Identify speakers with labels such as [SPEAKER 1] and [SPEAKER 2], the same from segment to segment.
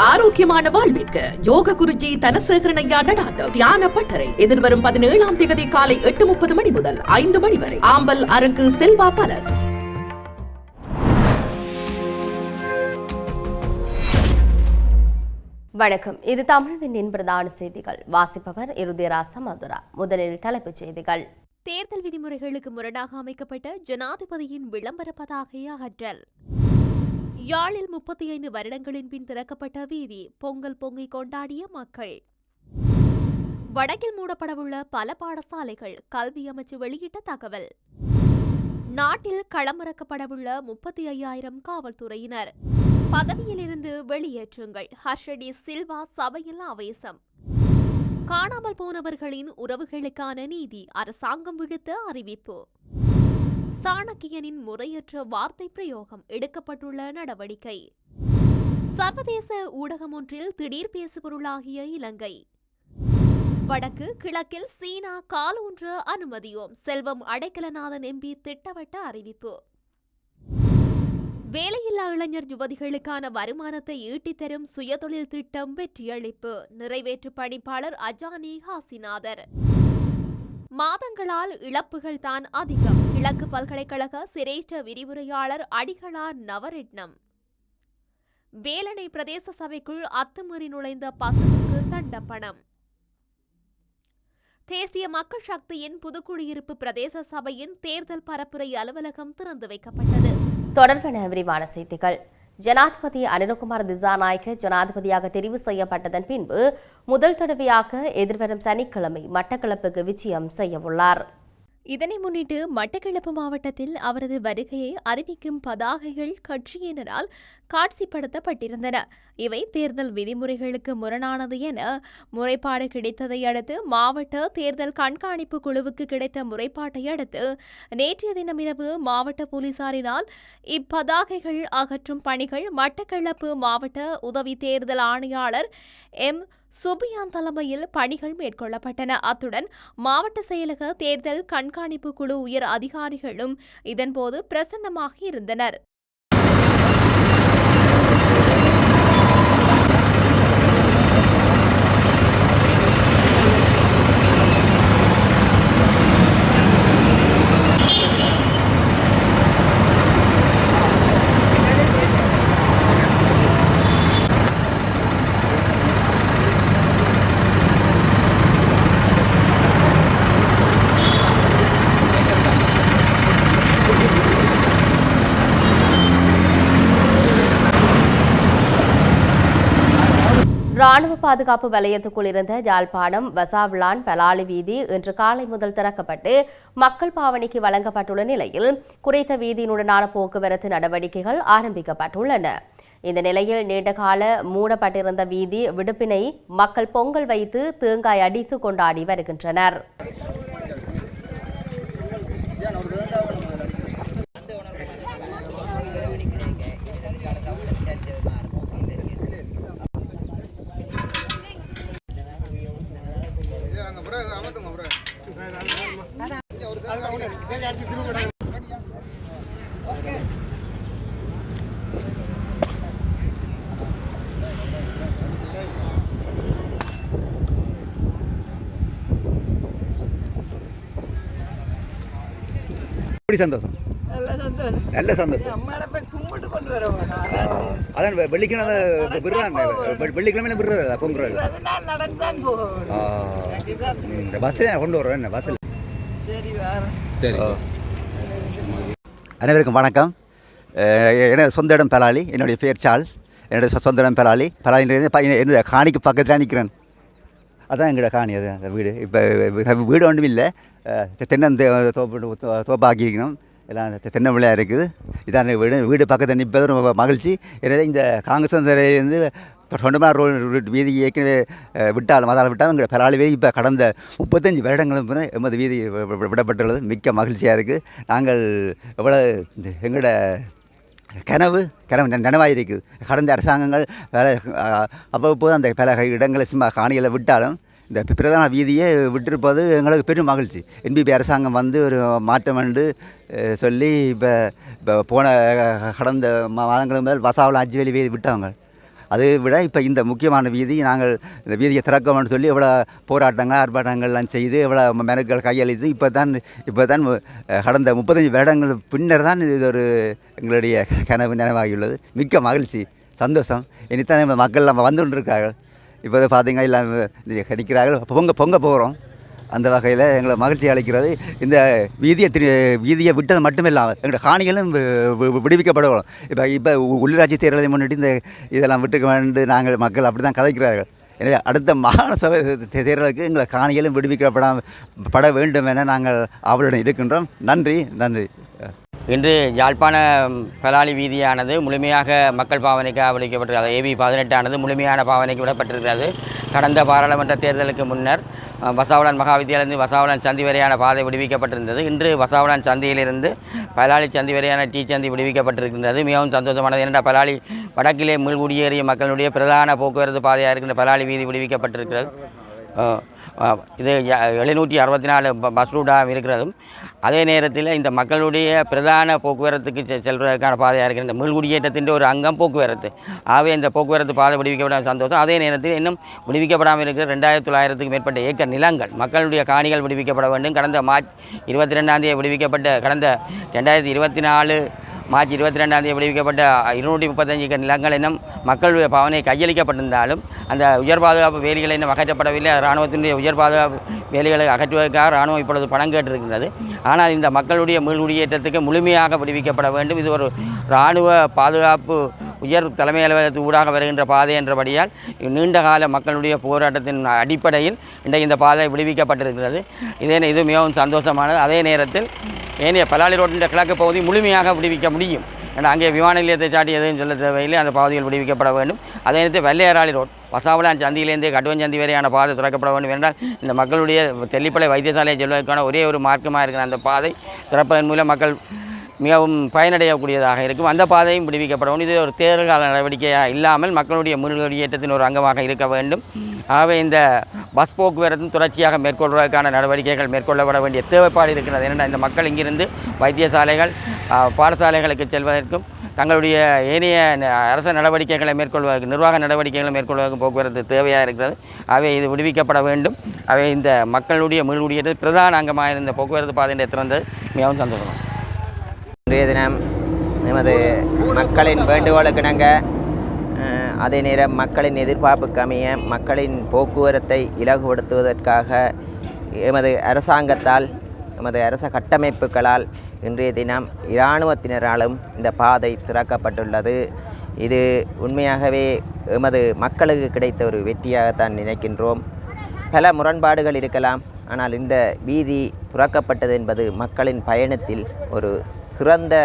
[SPEAKER 1] ஆரோக்கியமான வாழ்விற்கு யோக குருஜி தனசேகரனையா நடாத்த தியான பட்டறை எதிர்வரும் 17ஆம் தேதி காலை 8:30 மணி முதல் 5 மணி வரை ஆம்பல் அரங்கு செல்வா பலஸ்.
[SPEAKER 2] வணக்கம். இது தமிழ்வின் பிரதான செய்திகள். வாசிப்பவர் இருதயராச மதுரா. முதலில் தலைப்புச் செய்திகள்.
[SPEAKER 3] தேர்தல் விதிமுறைகளுக்கு முரணாக அமைக்கப்பட்ட ஜனாதிபதியின் விளம்பர பதாகை அகற்றல். யாழில் 35 வருடங்களின் பின் திறக்கப்பட்ட வீதி, பொங்கல் பொங்கி கொண்டாடிய மக்கள். வடக்கில் மூடப்படவுள்ள பல பாடசாலைகள், கல்வி அமைச்சு வெளியிட்ட தகவல். நாட்டில் களமிறக்கப்படவுள்ள 35,000 காவல்துறையினர். பதவியிலிருந்து வெளியேற்றுங்கள், ஹர்ஷடி சில்வா சபையில் ஆவேசம். காணாமல் போனவர்களின் உறவுகளுக்கான நீதி, அரசாங்கம் விடுத்த அறிவிப்பு. சாணக்கியனின் முறையற்ற வார்த்தை பிரயோகம், எடுக்கப்பட்டுள்ள நடவடிக்கை. சர்வதேச ஊடகம் ஒன்றில் திடீர் பேசுபொருளாகிய இலங்கை. வடக்கு கிழக்கில் சீனா காலூன்ற அனுமதியோம், செல்வம் அடைக்கலநாதன் எம்பி திட்டவட்ட அறிவிப்பு. வேலையில்லா இளைஞர் யுவதிகளுக்கான வருமானத்தை ஈட்டித்தரும் சுயதொழில் திட்டம் வெற்றியளிப்பு, நிறைவேற்று பணிப்பாளர் அஜானி ஹாசிநாதர். மாதங்களால் இழப்புகள் தான் அதிகம், கிழக்கு பல்கலைக்கழக சிரேஷ்ட விரிவுரையாளர் அடிகளார் நவரட்னம். வேலணை பிரதேச சபைக்குள் அத்துமீறி நுழைந்த பசுவுக்கு தண்டப்பணம். தேசிய மக்கள் சக்தியின் புதுக்குடியிருப்பு பிரதேச சபையின் தேர்தல் பரப்புரை அலுவலகம் திறந்து வைக்கப்பட்டது.
[SPEAKER 2] தொடர்பான விரிவான செய்திகள். ஜனாதிபதி அனுரகுமார் திசாநாயக்க ஜனாதிபதியாக தெரிவு செய்யப்பட்டதன் பின்பு முதல் தடவையாக எதிர்வரும் சனிக்கிழமை மட்டக்களப்புக்கு விஜயம் செய்யவுள்ளார்.
[SPEAKER 3] இதனை முன்னிட்டு மட்டக்களப்பு மாவட்டத்தில் அவரது வருகையை அறிவிக்கும் பதாகைகள் கட்சியினரால் காட்சிப்படுத்தப்பட்டிருந்தன. இவை தேர்தல் விதிமுறைகளுக்கு முரணானது என முறைப்பாடு கிடைத்ததை அடுத்து மாவட்ட தேர்தல் கண்காணிப்பு குழுவுக்கு கிடைத்த முறைப்பாட்டை அடுத்து நேற்றைய தினமிரவு மாவட்ட போலீசாரினால் இப்பதாகைகள் அகற்றும் பணிகள் மட்டக்களப்பு மாவட்ட உதவி தேர்தல் ஆணையாளர் எம் சுபியான் தலைமையில் பணிகள் மேற்கொள்ளப்பட்டன. அத்துடன் மாவட்ட செயலக தேர்தல் கண்காணிப்பு குழு உயர் அதிகாரிகளும் இதன்போது பிரசன்னமாக இருந்தனர்.
[SPEAKER 2] ராணுவ பாதுகாப்பு வலயத்துக்குள் இருந்த யாழ்ப்பாணம் வசாவிளான் பலாலி வீதி இன்று காலை முதல் திறக்கப்பட்டு மக்கள் பாவனைக்கு வழங்கப்பட்டுள்ள நிலையில் குறித்த வீதியினுடனான போக்குவரத்து நடவடிக்கைகள் ஆரம்பிக்கப்பட்டுள்ளன. இந்த நிலையில் நீண்டகால மூடப்பட்டிருந்த வீதி விடுப்பினை மக்கள் பொங்கல் வைத்து தேங்காய் அடித்து கொண்டாடி வருகின்றனர்.
[SPEAKER 4] சந்தோஷம், நல்ல சந்தோஷம். அதான் வெள்ளிக்கிழமை வெள்ளிக்கிழமை பொங்குறது பஸ்ல கொண்டு வரோம். என்ன பஸ்ல? சரி. அனைவருக்கும் வணக்கம். எனது சொந்த இடம் பலாலி. என்னுடைய பேர் சார்ல்ஸ். என்னுடைய சொந்த இடம் பலாலி. என்னுடைய காணிக்கு பக்கத்தில் நிற்கிறேன். அதான் எங்களோட காணி. அது வீடு. இப்போ வீடு ஒன்றும் இல்லை, தென்னந்த தோப்பாக்கிக்கணும். எல்லாம் தென்னை விளையா இருக்குது. இதான் வீடு. வீடு பக்கத்தில் நிற்பது ரொம்ப மகிழ்ச்சி. எனவே இந்த காங்கிரஸ் துறையிலேருந்து தொண்டமார் ரோடு வீதி ஏற்கனவே விட்டாலும் எங்கள் பலாலி வீதி இப்போ கடந்த 35 வருடங்களும் எமது வீதி விடப்பட்டுள்ளது. மிக்க மகிழ்ச்சியாக இருக்குது. நாங்கள் எவ்வளோ எங்களோட கனவு நினைவாக இருக்குது. கடந்த அரசாங்கங்கள் அவ்வப்போது அந்த பல இடங்களை சும்மா காணிகளை விட்டாலும் இந்த பிரதான வீதியை விட்டிருப்பது எங்களுக்கு பெரும் மகிழ்ச்சி. என்பிபி அரசாங்கம் வந்து ஒரு மாற்றம் என்று சொல்லி இப்போ போன கடந்த மாதங்களுக்கு முதல் வசாவில் 5 வேலி வீதி விட்டாங்க. அதை விட இப்போ இந்த முக்கியமான வீதி நாங்கள் இந்த வீதியை திறக்கணும்னு சொல்லி எவ்வளோ போராட்டங்கள் ஆர்ப்பாட்டங்கள்லாம் செய்து எவ்வளோ மெனக்கள் கையளித்து இப்போ தான் கடந்த 35 வருடங்கள் பின்னர் தான் இது ஒரு எங்களுடைய கனவு நினைவாகியுள்ளது. மிக்க மகிழ்ச்சி, சந்தோஷம். இனித்தான் மக்கள் வந்து கொண்டிருக்கார்கள். இப்போ பார்த்தீங்கன்னா எல்லாம் கிடைக்கிறார்கள். பொங்க போகிறோம். அந்த வகையில் எங்களை மகிழ்ச்சி அளிக்கிறது. இந்த வீதியை விட்டது மட்டுமில்லாமல் எங்களுடைய காணிகளும் விடுவிக்கப்படணும். இப்போ உள்ளாட்சி தேர்தலை முன்னிட்டு இதெல்லாம் விட்டுக்க வேண்டும் நாங்கள் மக்கள் அப்படி தான் கதைக்கிறார்கள். எனவே அடுத்த மாகாண சபை தேர்தலுக்கு எங்களை காணிகளும் விடுவிக்கப்பட வேண்டும் என நாங்கள் அவருடன் இருக்கின்றோம். நன்றி.
[SPEAKER 5] இன்று யாழ்ப்பாண பலாலி வீதியானது முழுமையாக மக்கள் பாவனைக்கு விடுவிக்கப்பட்டிருக்கிறது. AB 18 முழுமையான பாவனைக்கு விடப்பட்டிருக்கிறது. கடந்த பாராளுமன்ற தேர்தலுக்கு முன்னர் வசாவளன் மகாவித்தியாலயிலிருந்து வசாவளன் சந்தி வரையான பாதை விடுவிக்கப்பட்டிருந்தது. இன்று வசாவளன் சந்தியிலிருந்து பலாலி சந்தி வரையான டீ சந்தி விடுவிக்கப்பட்டிருக்கின்றது. மிகவும் சந்தோஷமானது. ஏனென்றால் பலாலி வடக்கிலே மீள்குடியேறிய மக்களுடைய பிரதான போக்குவரத்து பாதையாக இருக்கின்ற பலாலி வீதி விடுவிக்கப்பட்டிருக்கிறது. இது 764 பஸ் ரூட்டாக இருக்கிறது. அதே நேரத்தில் இந்த மக்களுடைய பிரதான போக்குவரத்துக்கு செல்வதற்கான பாதையாக இருக்கிற இந்த மீள்குடியேற்றத்தின் ஒரு அங்கம் போக்குவரத்து. ஆகவே இந்த போக்குவரத்து பாதை விடுவிக்கப்படாத சந்தோஷம். அதே நேரத்தில் இன்னும் விடுவிக்கப்படாமல் இருக்கிற 2900க்கும் மேற்பட்ட ஏக்கர் நிலங்கள் மக்களுடைய காணிகள் விடுவிக்கப்பட வேண்டும். கடந்த மார்ச் 22 விடுவிக்கப்பட்ட கடந்த 2024 மார்ச் 22 விடுவிக்கப்பட்ட 235 ஏக்கர் நிலங்கள் இன்னும் மக்களுடைய பாவனை கையளிக்கப்பட்டிருந்தாலும் அந்த உயர் பாதுகாப்பு வேலிகளை இன்னும் அகற்றப்படவில்லை. இராணுவத்தினுடைய உயர் பாதுகாப்பு வேலிகளை அகற்றுவதற்காக இராணுவம் இப்பொழுது பணம் கேட்டிருக்கின்றது. ஆனால் இந்த மக்களுடைய மீள்குடியேற்றத்துக்கு முழுமையாக விடுவிக்கப்பட வேண்டும். இது ஒரு இராணுவ பாதுகாப்பு உயர் தலைமை அலுவலகத்துக்கு ஊடாக வருகின்ற பாதை என்றபடியால் நீண்டகால மக்களுடைய போராட்டத்தின் அடிப்படையில் இன்றைக்கு இந்த பாதை விடுவிக்கப்பட்டிருக்கிறது. இது மிகவும் சந்தோஷமானது. அதே நேரத்தில் ஏனைய பலாலி ரோட்டின் கிழக்கு பகுதி முழுமையாக விடுவிக்க முடியும். ஏன்னா அங்கே விமான நிலையத்தை சாட்டி எதுவும் சொல்ல தேவையில்லை. அந்த பகுதிகள் விடுவிக்கப்பட வேண்டும். அதே நேரத்தில் வெள்ளையராளி ரோட் வசாவளான் சந்தியிலேருந்தே கட்டுவஞ்சந்தி வரையான பாதை திறக்கப்பட வேண்டும். என்றால் இந்த மக்களுடைய தெல்லிப்பளை வைத்தியசாலையை செல்வதற்கான ஒரே ஒரு மார்க்கமாக இருக்கிற அந்த பாதை திறப்பதன் மூலம் மக்கள் மிகவும் பயனடையக்கூடியதாக இருக்கும். அந்த பாதையும் விடுவிக்கப்படவும் இது ஒரு தேர்தல் கால நடவடிக்கையாக இல்லாமல் மக்களுடைய மீள்குடியேற்றத்தின் ஒரு அங்கமாக இருக்க வேண்டும். ஆகவே இந்த பஸ் போக்குவரத்தும் தொடர்ச்சியாக மேற்கொள்வதற்கான நடவடிக்கைகள் மேற்கொள்ளப்பட வேண்டிய தேவைப்பாடு இருக்கிறது. ஏனென்றால் இந்த மக்கள் இங்கிருந்து வைத்தியசாலைகள் பாடசாலைகளுக்கு செல்வதற்கும் தங்களுடைய ஏனைய அரச நடவடிக்கைகளை மேற்கொள்வதற்கு நிர்வாக நடவடிக்கைகளை மேற்கொள்வதற்கு போக்குவரத்து தேவையாக இருக்கிறது. ஆகவே இது விடுவிக்கப்பட வேண்டும். ஆகவே இந்த மக்களுடைய மீள்குடியேற்ற பிரதான அங்கமாக இருந்த போக்குவரத்து பாதையை திறந்தது மிகவும் சந்தோஷம்.
[SPEAKER 6] இன்றைய தினம் எமது மக்களின் வேண்டுகோளுக்கு நாங்கள் அதே நேரம் மக்களின் எதிர்பார்ப்புக்கு அமைய மக்களின் போக்குவரத்தை இலகுபடுத்துவதற்காக எமது அரசாங்கத்தால் எமது அரச கட்டமைப்புகளால் இன்றைய தினம் இராணுவத்தினராலும் இந்த பாதை திறக்கப்பட்டுள்ளது. இது உண்மையாகவே எமது மக்களுக்கு கிடைத்த ஒரு வெற்றியாகத்தான் நினைக்கின்றோம். பல முரண்பாடுகள் இருக்கலாம். ஆனால் இந்த வீதி துறக்கப்பட்டது என்பது மக்களின் பயணத்தில் ஒரு சிறந்த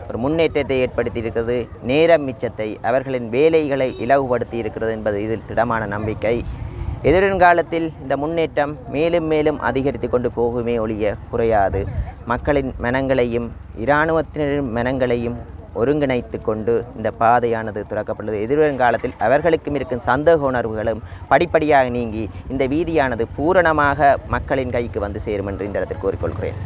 [SPEAKER 6] ஒரு முன்னேற்றத்தை ஏற்படுத்தி இருக்கிறது. நேரம் மிச்சத்தை அவர்களின் வேலைகளை இலகுபடுத்தி இருக்கிறது என்பது இதில் திடமான நம்பிக்கை. எதிர்காலத்தில் இந்த முன்னேற்றம் மேலும் மேலும் அதிகரித்து கொண்டு போகுமே ஒழிய குறையாது. மக்களின் மனங்களையும் இராணுவத்தினரின் மனங்களையும் ஒருங்கிணைத்து கொண்டு இந்த பாதையானது திறக்கப்பட்டது. எதிர்காலத்தில் அவர்களுக்கும் இருக்கும் சந்தேக உணர்வுகளும் படிப்படியாக நீங்கி இந்த வீதியானது பூரணமாக மக்களின் கைக்கு வந்து சேரும் என்று இந்த இடத்தில் கூறிக்கொள்கிறேன்.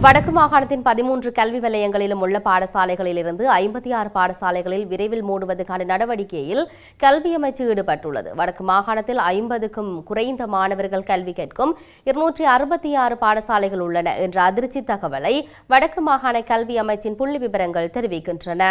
[SPEAKER 2] வடக்கு மாகாணத்தின் 13 கல்வி வலயங்களிலும் உள்ள பாடசாலைகளிலிருந்து 56 பாடசாலைகளில் விரைவில் மூடுவதற்கான நடவடிக்கையில் கல்வி அமைச்சு ஈடுபட்டுள்ளது. வடக்கு மாகாணத்தில் 50க்கும் குறைந்த மாணவர்கள் கல்வி கற்கும் 266 பாடசாலைகள் உள்ளன என்ற அதிர்ச்சி தகவலை வடக்கு மாகாண கல்வி அமைச்சின் புள்ளி விவரங்கள் தெரிவிக்கின்றன.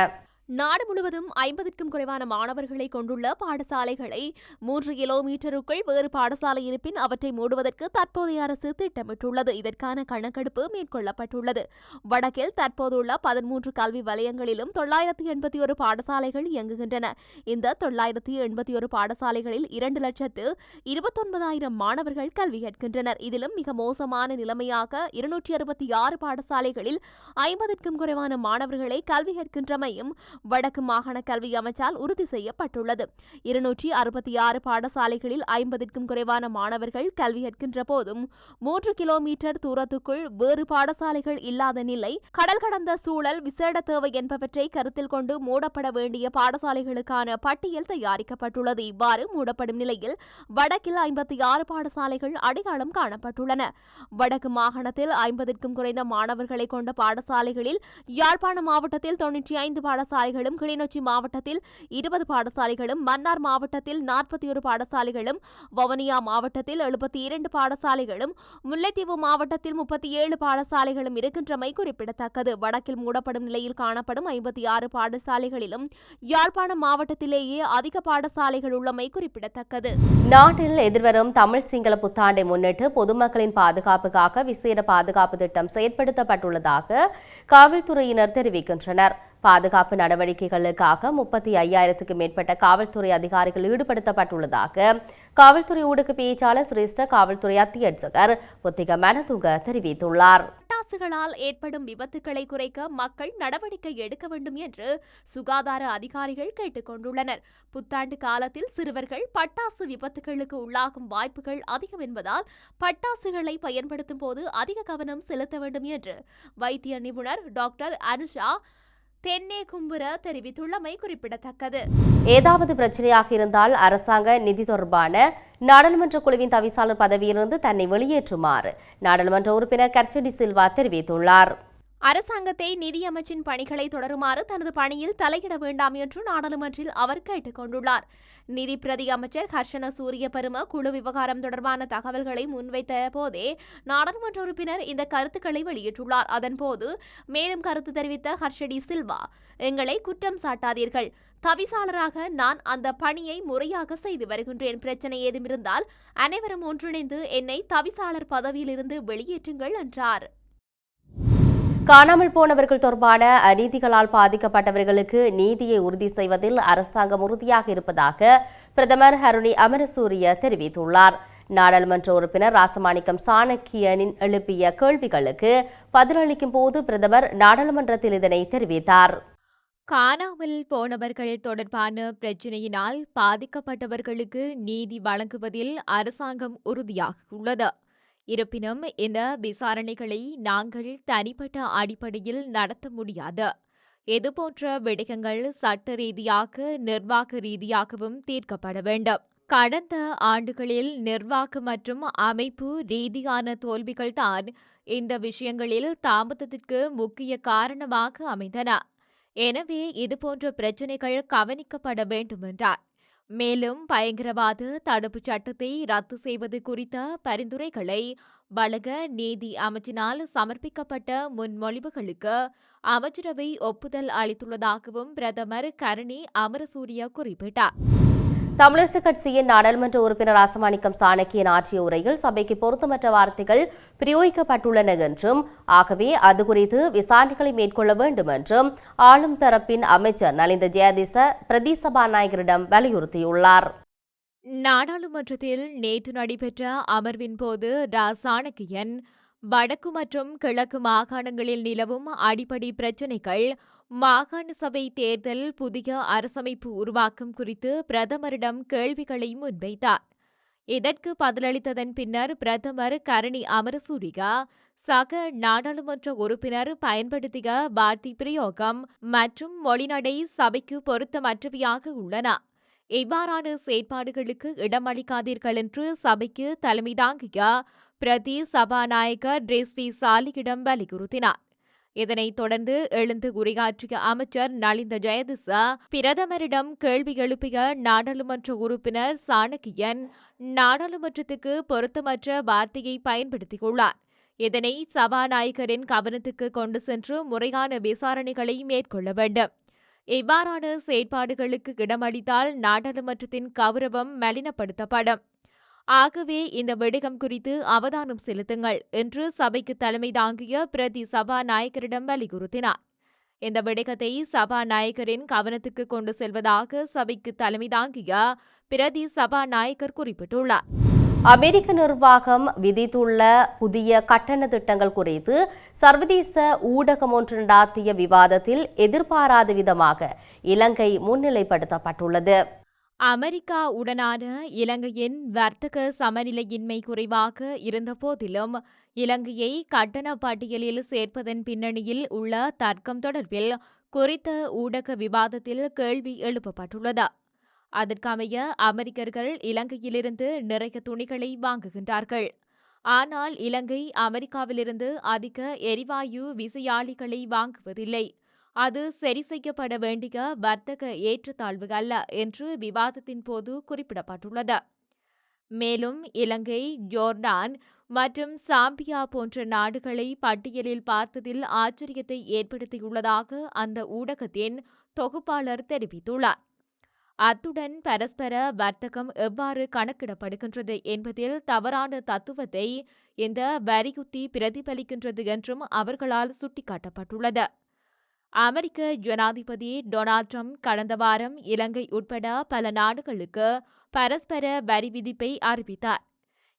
[SPEAKER 3] நாடு முழுவதும் 50க்கும் குறைவான மாணவர்களை கொண்டுள்ள பாடசாலைகளை 3 கிலோமீட்டருக்குள் வேறு பாடசாலை இருப்பின் அவற்றை மூடுவதற்கு தற்போதைய அரசு திட்டமிட்டுள்ளது. இதற்கான கணக்கெடுப்பு மேற்கொள்ளப்பட்டுள்ளது. வடக்கில் தற்போதுள்ள 13 கல்வி வலயங்களிலும் 981 பாடசாலைகள் இயங்குகின்றன. இந்த 981 பாடசாலைகளில் 2,29,000 மாணவர்கள் கல்வி கற்கின்றனர். இதிலும் மிக மோசமான நிலைமையாக 266 பாடசாலைகளில் 50க்கும் குறைவான மாணவர்களை கல்வி கற்கின்றமையும் வடக்கு மாகாண கல்வி அமைச்சால் உறுதி செய்யப்பட்டுள்ளது. 266 பாடசாலைகளில் 50க்கும் குறைவான மாணவர்கள் கல்வி கற்கின்ற போதும் 3 கிலோமீட்டர் தூரத்துக்குள் வேறு பாடசாலைகள் இல்லாத நிலை, கடல் கடந்த சூழல், விசேட தேவை என்பவற்றை கருத்தில் கொண்டு மூடப்பட வேண்டிய பாடசாலைகளுக்கான பட்டியல் தயாரிக்கப்பட்டுள்ளது. இவ்வாறு மூடப்படும் நிலையில் வடக்கில் 56 பாடசாலைகள் அடையாளம் காணப்பட்டுள்ளன. வடக்கு மாகாணத்தில் 50க்கும் குறைந்த மாணவர்களை கொண்ட பாடசாலைகளில் யாழ்ப்பாண மாவட்டத்தில் 95 பாடசாலைகள் பாடசாலைகளும், கிளிநொச்சி மாவட்டத்தில் 20 பாடசாலைகளும், மன்னார் மாவட்டத்தில் 41 பாடசாலைகளும், வவுனியா மாவட்டத்தில் 72 பாடசாலைகளும், முல்லைத்தீவு மாவட்டத்தில் 37 பாடசாலைகளும் இருக்கின்றமை குறிப்பிடத்தக்கது. வடக்கில் மூடப்படும் நிலையில் காணப்படும் 56 பாடசாலைகளிலும் யாழ்ப்பாணம் மாவட்டத்திலேயே அதிக பாடசாலைகள் உள்ளமை குறிப்பிடத்தக்கது.
[SPEAKER 2] நாட்டில் எதிர்வரும் தமிழ் சிங்கள புத்தாண்டை முன்னிட்டு பொதுமக்களின் பாதுகாப்புக்காக விசேட பாதுகாப்பு திட்டம் செயற்படுத்தப்பட்டுள்ளதாக காவல்துறையினர் தெரிவிக்கின்றனர். பாதுகாப்பு நடவடிக்கைகளுக்காக 35,000க்கும் மேற்பட்ட காவல்துறை அதிகாரிகள் ஈடுபடுத்தப்பட்டுள்ளதாக காவல்துறை ஊடக பேச்சாளர் சிரேஷ்ட காவல்துறை அத்தியட்சகர் புத்திக மனதுங்க தெரிவித்துள்ளார்.
[SPEAKER 3] பட்டாசுகளால் ஏற்படும் விபத்துக்களை குறைக்க மக்கள் நடவடிக்கை எடுக்க வேண்டும் என்று சுகாதார அதிகாரிகள் கேட்டுக் கொண்டுள்ளனர். புத்தாண்டு காலத்தில் சிறுவர்கள் பட்டாசு விபத்துகளுக்கு உள்ளாகும் வாய்ப்புகள் அதிகம் என்பதால் பட்டாசுகளை பயன்படுத்தும் போது அதிக கவனம் செலுத்த வேண்டும் என்று வைத்திய நிபுணர் டாக்டர் அனுஷா தென்னே கும்புர தெரிவித்துள்ளமை குறிப்பிடத்தக்கது.
[SPEAKER 2] ஏதாவது பிரச்சனையாக இருந்தால் அரசாங்க நிதி தொடர்பான நாடாளுமன்ற குழுவின் தவிசாளர் பதவியிலிருந்து தன்னை வெளியேற்றுமாறு நாடாளுமன்ற உறுப்பினர் கர்ச்சடி சில்வா தெரிவித்துள்ளார்.
[SPEAKER 3] அரசாங்கத்தை நிதியமைச்சின் பணிகளை தொடருமாறு தனது பணியில் தலையிட வேண்டாம் என்று நாடாளுமன்றில் அவர் கேட்டுக் கொண்டுள்ளார். நிதி பிரதி அமைச்சர் ஹர்ஷன சூரிய பெரும குழு விவகாரம் தொடர்பான தகவல்களை முன்வைத்த போதே நாடாளுமன்ற உறுப்பினர் இந்த கருத்துக்களை வெளியிட்டுள்ளார். அதன்போது மேலும் கருத்து தெரிவித்த ஹர்ஷடி சில்வா, எங்களை குற்றம் சாட்டாதீர்கள், தவிசாளராக நான் அந்த பணியை முறையாக செய்து வருகின்றேன். பிரச்சனை ஏதும் இருந்தால் அனைவரும் ஒன்றிணைந்து என்னை தவிசாளர் பதவியிலிருந்து வெளியேற்றுங்கள் என்றார்.
[SPEAKER 2] காணாமல் போனவர்கள் தொடர்பான அநீதிகளால் பாதிக்கப்பட்டவர்களுக்கு நீதியை உறுதி செய்வதில் அரசாங்கம் உறுதியாக இருப்பதாக பிரதமர் ஹருணி அமரசூரிய தெரிவித்துள்ளார். நாடாளுமன்ற உறுப்பினர் ராசமாணிக்கம் சாணக்கியனின் எழுப்பிய கேள்விகளுக்கு பதிலளிக்கும் போது பிரதமர் நாடாளுமன்றத்தில் இதனை தெரிவித்தார்.
[SPEAKER 7] காணாமல் போனவர்கள் தொடர்பான பிரச்சினையினால் பாதிக்கப்பட்டவர்களுக்கு நீதி வழங்குவதில் அரசாங்கம் உறுதியாக உள்ளது. இருப்பினும் இந்த விசாரணைகளை நாங்கள் தனிப்பட்ட அடிப்படையில் நடத்த முடியாது. இதுபோன்ற விடயங்கள் சட்ட ரீதியாக நிர்வாக ரீதியாகவும் தீர்க்கப்பட வேண்டும். கடந்த ஆண்டுகளில் நிர்வாக மற்றும் அமைப்பு ரீதியான தோல்விகள்தான் இந்த விஷயங்களில் தாமதத்திற்கு முக்கிய காரணமாக அமைந்தன. எனவே இதுபோன்ற பிரச்சினைகள் கவனிக்கப்பட வேண்டும் என்றார். மேலும் பயங்கரவாத தடுப்புச் சட்டத்தை ரத்து செய்வது குறித்த பரிந்துரைகளை வழங்க நீதி அமைச்சினால் சமர்ப்பிக்கப்பட்ட முன்மொழிவுகளுக்கு அமைச்சரவை ஒப்புதல் அளித்துள்ளதாகவும் பிரதமர் கருணி அமரசூரிய குறிப்பிட்டார்.
[SPEAKER 2] தமிழரசுக் கட்சியின் நாடாளுமன்ற உறுப்பினர் ராசமாணிக்கம் சாணக்கியன் ஆற்றிய உரையில் சபைக்கு பொருத்தமற்ற வார்த்தைகள் பிரயோகிக்கப்பட்டுள்ளன என்றும் ஆகவே அது குறித்து விசாரணைகளை மேற்கொள்ள வேண்டும் என்றும் ஆளும் தரப்பின் அமைச்சர் நலிந்த ஜெயதிச பிரதி சபாநாயகரிடம் வலியுறுத்தியுள்ளார்.
[SPEAKER 7] நாடாளுமன்றத்தில் நேற்று நடைபெற்ற அமர்வின் போது சாணக்கியன் வடக்கு மற்றும் கிழக்கு மாகாணங்களில் நிலவும் அடிப்படை பிரச்சினைகள், மாகாண சபை தேர்தல், புதிய அரசமைப்பு உருவாக்கம் குறித்து பிரதமரிடம் கேள்விகளை முன்வைத்தார். இதற்கு பதிலளித்ததன் பின்னர் பிரதமர் கருணி அமரசூரியா சக நாடாளுமன்ற உறுப்பினர் பயன்படுத்திய வார்த்தை பிரயோகம் மற்றும் மொழிநடை சபைக்கு பொருத்தமற்றவையாக உள்ளன. இவ்வாறான செயற்பாடுகளுக்கு இடமளிக்காதீர்கள் என்று சபைக்கு தலைமை தாங்கிய பிரதி சபாநாயகர் ரெஸ்வி சாலியிடம் வலியுறுத்தினார். இதனைத் தொடர்ந்து எழுந்து உரையாற்றிய அமைச்சர் நலிந்த ஜெயதிச பிரதமரிடம் கேள்வி எழுப்பிய நாடாளுமன்ற உறுப்பினர் சாணக்கியன் நாடாளுமன்றத்துக்கு பொருத்தமற்ற வார்த்தையை பயன்படுத்தியுள்ளார். இதனை சபாநாயகரின் கவனத்துக்கு கொண்டு சென்று முறையான விசாரணைகளை மேற்கொள்ள வேண்டும். இவ்வாறான செயற்பாடுகளுக்கு இடமளித்தால் நாடாளுமன்றத்தின் கௌரவம் மலினப்படுத்தப்படும். ஆகவே இந்த விடயம் குறித்து அவதானம் செலுத்துங்கள் என்று சபைக்கு தலைமை தாங்கிய பிரதி சபாநாயகரிடம் வலியுறுத்தினார். இந்த விடயத்தை சபாநாயகரின் கவனத்துக்கு கொண்டு செல்வதாக சபைக்கு தலைமை தாங்கிய பிரதி சபாநாயகர் குறிப்பிட்டுள்ளார்.
[SPEAKER 2] அமெரிக்க நிர்வாகம் விதித்துள்ள புதிய கட்டண திட்டங்கள் குறித்து சர்வதேச ஊடகம் ஒன்று நடாத்திய விவாதத்தில் எதிர்பாராத விதமாக இலங்கை முன்னிலைப்படுத்தப்பட்டுள்ளது.
[SPEAKER 7] அமெரிக்கா உடனான இலங்கையின் வர்த்தக சமநிலையின்மை குறைவாக இருந்த போதிலும் இலங்கையை கட்டண பட்டியலில் சேர்ப்பதன் பின்னணியில் உள்ள தர்க்கம் தொடர்பில் குறித்த ஊடக விவாதத்தில் கேள்வி எழுப்பப்பட்டுள்ளது. அதற்கமைய அமெரிக்கர்கள் இலங்கையிலிருந்து நிறைய துணிகளை வாங்குகின்றார்கள். ஆனால் இலங்கை அமெரிக்காவிலிருந்து அதிக எரிவாயு விசையாழிகளை வாங்குவதில்லை. அது சரி செய்யப்பட வேண்டிய வர்த்தக ஏற்றத்தாழ்வு அல்ல என்று விவாதத்தின் போது குறிப்பிடப்பட்டுள்ளது. மேலும் இலங்கை, ஜோர்டான் மற்றும் சாம்பியா போன்ற நாடுகளை பட்டியலில் பார்த்ததில் ஆச்சரியத்தை ஏற்படுத்தியுள்ளதாக அந்த ஊடகத்தின் தொகுப்பாளர் தெரிவித்துள்ளார். அத்துடன் பரஸ்பர வர்த்தகம் எவ்வாறு கணக்கிடப்படுகின்றது என்பதில் தவறான தத்துவத்தை இந்த வரியுத்தி பிரதிபலிக்கின்றது என்றும் அவர்களால் சுட்டிக்காட்டப்பட்டுள்ளது. அமெரிக்க ஜனாதிபதி டொனால்ட் ட்ரம்ப் கடந்த வாரம் இலங்கை உட்பட பல நாடுகளுக்கு பரஸ்பர வரி விதிப்பை அறிவித்தார்.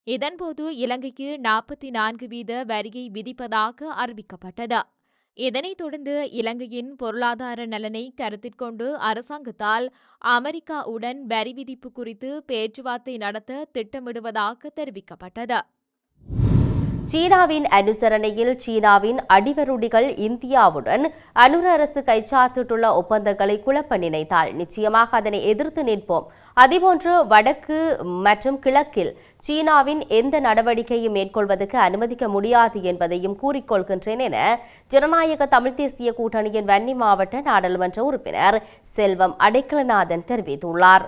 [SPEAKER 7] இதன்போது இலங்கைக்கு 44% வரியை விதிப்பதாக அறிவிக்கப்பட்டது. இதனைத் தொடர்ந்து இலங்கையின் பொருளாதார நலனை கருத்திற்கொண்டு அரசாங்கத்தால் அமெரிக்காவுடன் வரி விதிப்பு குறித்து பேச்சுவார்த்தை நடத்த திட்டமிடுவதாக தெரிவிக்கப்பட்டது.
[SPEAKER 2] சீனாவின் அனுசரணையில் சீனாவின் அடிவருடிகள் இந்தியாவுடன் அனுர அரசு கைச்சாத்திட்டுள்ள ஒப்பந்தங்களை குழப்ப நினைத்தால் நிச்சயமாக அதனை எதிர்த்து நிற்போம். அதேபோன்று வடக்கு மற்றும் கிழக்கில் சீனாவின் எந்த நடவடிக்கையும் மேற்கொள்வதற்கு அனுமதிக்க முடியாது என்பதையும் கூறிக்கொள்கின்றேன் என ஜனநாயக தமிழ் தேசிய கூட்டணியின் வன்னி மாவட்ட நாடாளுமன்ற உறுப்பினர் செல்வம் அடைக்கலநாதன் தெரிவித்துள்ளார்.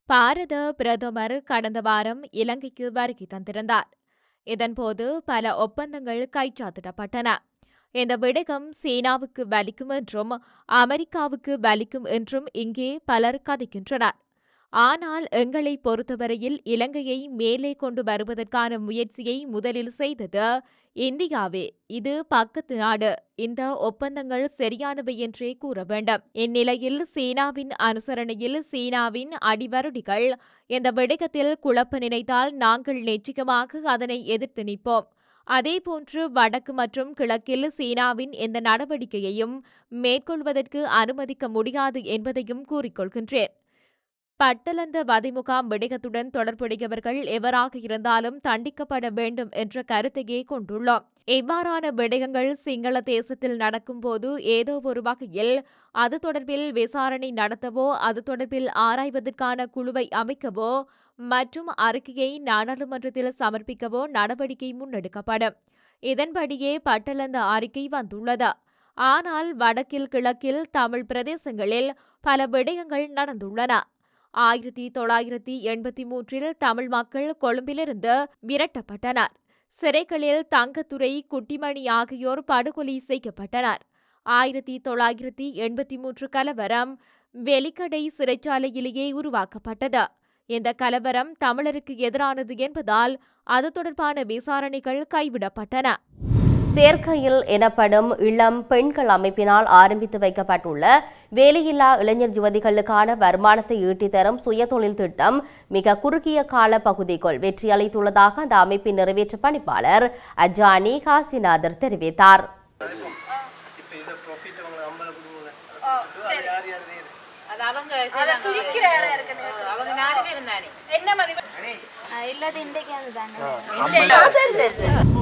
[SPEAKER 7] பாரத பிரதமர் கடந்த வாரம் இலங்கைக்கு வருகை தந்திருந்தார். இதன்போது பல ஒப்பந்தங்கள் கைச்சாத்திடப்பட்டன. இந்த விடயம் சீனாவுக்கு வலிக்கும் என்றும் அமெரிக்காவுக்கு வலிக்கும் என்றும் இங்கே பலர் கதைக்கின்றனர். ஆனால் எங்களை பொறுத்தவரையில் இலங்கையை மேலே கொண்டு வருவதற்கான முயற்சியை முதலில் செய்தது இந்தியாவே. இது பக்கத்து நாடு. இந்த ஒப்பந்தங்கள் சரியானவை என்றே கூற வேண்டும். இந்நிலையில் சீனாவின் அனுசரணையில் சீனாவின் அடிவருடிகள் இந்த விடயத்தில் குழப்ப நினைத்தால் நாங்கள் நிச்சயமாக அதனை எதிர்த்து நிற்போம். அதேபோன்று வடக்கு மற்றும் கிழக்கில் சீனாவின் எந்த நடவடிக்கையையும் மேற்கொள்வதற்கு அனுமதிக்க முடியாது என்பதையும் கூறிக்கொள்கின்றேன். பட்டளந்த வதிமுகாம் விடயத்துடன் தொடர்புடையவர்கள் எவராக இருந்தாலும் தண்டிக்கப்பட வேண்டும் என்ற கருத்தையே கொண்டுள்ளோம். இவ்வாறான விடயங்கள் சிங்கள தேசத்தில் நடக்கும் போது ஏதோ ஒரு வகையில் அது தொடர்பில் விசாரணை நடத்தவோ அது தொடர்பில் ஆராய்வதற்கான குழுவை அமைக்கவோ மற்றும் அறிக்கையை நாடாளுமன்றத்தில் சமர்ப்பிக்கவோ நடவடிக்கை முன்னெடுக்கப்படும். இதன்படியே பட்டளந்த அறிக்கை வந்துள்ளது. ஆனால் வடக்கில் கிழக்கில் தமிழ் பிரதேசங்களில் பல விடயங்கள் நடந்துள்ளன. 1983 தமிழ் மக்கள் கொழும்பிலிருந்து விரட்டப்பட்டனர். சிறைகளில் தங்கத்துறை, குட்டிமணி ஆகியோர் படுகொலை செய்யப்பட்டனர். 1983 கலவரம் வெலிக்கடை சிறைச்சாலையிலேயே உருவாக்கப்பட்டது. இந்த கலவரம் தமிழருக்கு எதிரானது என்பதால் அது தொடர்பான விசாரணைகள் கைவிடப்பட்டன.
[SPEAKER 2] சேர்க்கையில் எனப்படும் இளம் பெண்கள் அமைப்பினால் ஆரம்பித்து வைக்கப்பட்டுள்ள வேலையில்லா இளைஞர் யுவதிகளுக்கான வருமானத்தை ஈட்டித்தரும் சுயதொழில் திட்டம் மிக குறுகிய கால பகுதிக்குள் வெற்றியளித்துள்ளதாக அந்த அமைப்பின் நிறைவேற்று பணிப்பாளர் அஜானி காசிநாதர் தெரிவித்தார்.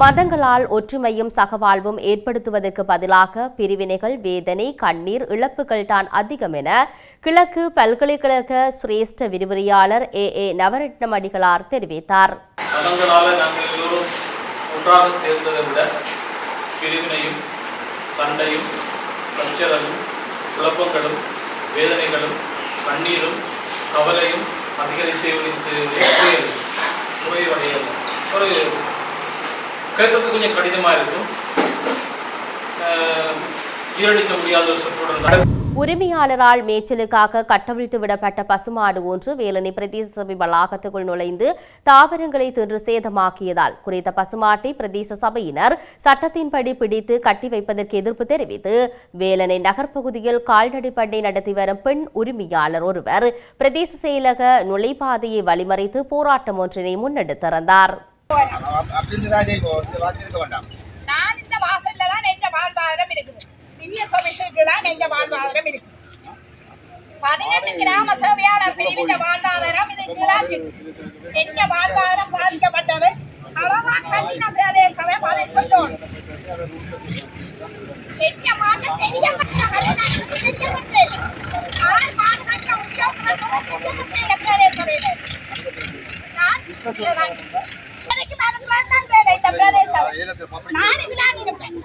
[SPEAKER 2] மதங்களால் ஒற்றுமையும் சகவாழ்வும் ஏற்படுத்துவதற்கு பதிலாக பிரிவினைகள், வேதனை, கண்ணீர், இழப்புகள் தான் அதிகம் என கிழக்கு பல்கலைக்கழக சிரேஷ்ட விரிவுரையாளர் ஏ நவரட்னம் அடிகளார் தெரிவித்தார்.
[SPEAKER 8] மதங்களால் நாங்கள் எல்லோரும் ஒன்றாக சேர்ந்ததை விட பிரிவினையும் சண்டையும் சச்சரவும் குழப்பங்களும் வேதனைகளும் கண்ணீரும் கவலையும் அதிகரித்து ஒரு கேட்கறதுக்கு கொஞ்சம் கடினமாக இருக்கும். ஈரடிக்க முடியாத ஒரு சொற்றுடன்
[SPEAKER 2] உரிமையாளரால் மேய்ச்சலுக்காக கட்டவிழ்த்து விடப்பட்ட பசுமாடு ஒன்று வேலணை பிரதேச சபை வளாகத்துக்குள் நுழைந்து தாவரங்களை தின்று சேதமாக்கியதால் குறித்த பசுமாட்டை பிரதேச சபையினர் சட்டத்தின்படி பிடித்து கட்டி வைப்பதற்கு எதிர்ப்பு தெரிவித்து வேலணை நகர்ப்பகுதியில் கால்நடைப்பண்ணை நடத்தி வரும் பெண் உரிமையாளர் ஒருவர் பிரதேச செயலக நுழைப்பாதையை வழிமறைத்து போராட்டம் ஒன்றினை முன்னெடுத்திருந்தார்.
[SPEAKER 9] எங்க வாழ்வாதாரம் இருக்கு. 18 கிராம சேவையாளர் பிரிவின் வாழ்வாதாரம் எங்க வாழ்வாதாரம் பாதிக்கப்பட்டது. அவதான் கட்டின பிரதேச சபை அதை சொல்லணும். நான் இதுதான் இருப்பேன்.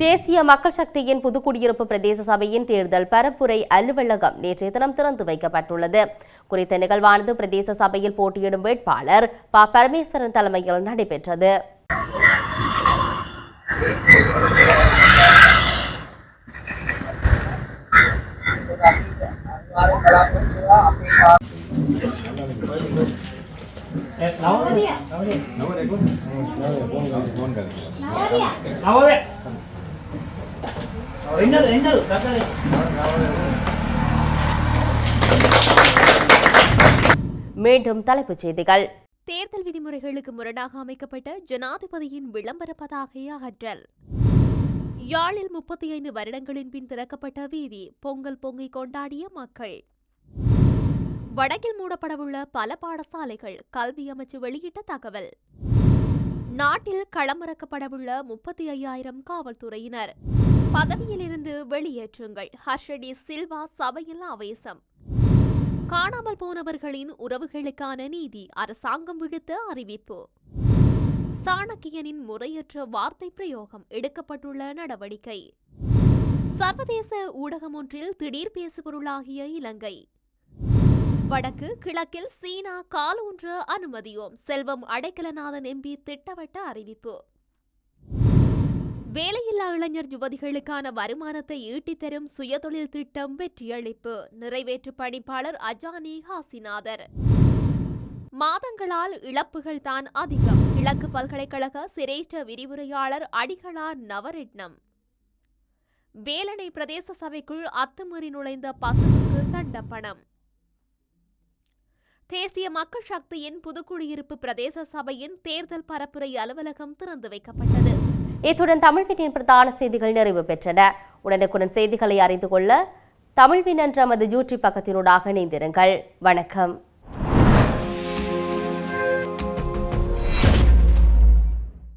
[SPEAKER 2] தேசிய மக்கள் சக்தியின் புதுக்குடியிருப்பு பிரதேச சபையின் தேர்தல் பரப்புரை அலுவலகம் நேற்றைய தினம் திறந்து வைக்கப்பட்டுள்ளது. குறித்த நிகழ்வானது பிரதேச சபையில் போட்டியிடும் வேட்பாளர் ப. பரமேஸ்வரன் தலைமையில் நடைபெற்றது. மீண்டும் தலைப்புச் செய்திகள்.
[SPEAKER 3] தேர்தல் விதிமுறைகளுக்கு முரணாக அமைக்கப்பட்ட ஜனாதிபதியின் விளம்பர பதாகை அகற்றல். யாழில் 35 வருடங்களின் பின் திறக்கப்பட்ட வீதி, பொங்கல் பொங்கி கொண்டாடிய மக்கள். வடக்கில் மூடப்படவுள்ள பல பாடசாலைகள், கல்வி அமைச்சு வெளியிட்ட தகவல். நாட்டில் களமிறக்கப்படவுள்ள 35,000 காவல்துறையினர். பதவியிலிருந்து வெளியேற்றுங்கள், ஹர்ஷடி சில்வா சபையில் ஆவேசம். காணாமல் போனவர்களின் உறவுகளுக்கான நீதி, அரசாங்கம் விடுத்த அறிவிப்பு. சாணக்கியனின் முறையற்ற வார்த்தை பிரயோகம், எடுக்கப்பட்டுள்ள நடவடிக்கை. சர்வதேச ஊடகம் ஒன்றில் திடீர் பேசுபொருளாகிய இலங்கை. வடக்கு கிழக்கில் சீனா காலூன்ற அனுமதியோம், செல்வம் அடைக்கலநாதன் எம்பி திட்டவட்ட அறிவிப்பு. வேலையில்லா இளைஞர் யுவதிகளுக்கான வருமானத்தை ஈட்டித்தரும் சுயதொழில் திட்டம் வெற்றியளிப்பு, நிறைவேற்று பணிப்பாளர் அஜானி ஹாசிநாதர். மாதங்களால் இழப்புகள் தான் அதிகம், கிழக்கு பல்கலைக்கழக சிரேஷ்ட விரிவுரையாளர் அடிகளார் நவரட்னம். வேலணை பிரதேச சபைக்குள் அத்துமீறி நுழைந்த பசுவுக்கு தண்டப்பணம். தேசிய மக்கள் சக்தியின் புதுக்குடியிருப்பு பிரதேச சபையின் தேர்தல் பரப்புரை அலுவலகம் திறந்து வைக்கப்பட்டது.
[SPEAKER 2] இத்துடன் தமிழ்வினின் பிரதான செய்திகள் நிறைவு பெற்றன. உடனுக்குடன் செய்திகளை அறிந்து கொள்ள தமிழ்வின் என்ற நமது யூடியூப் பக்கத்தினூடாக இணைந்திருங்கள். வணக்கம்.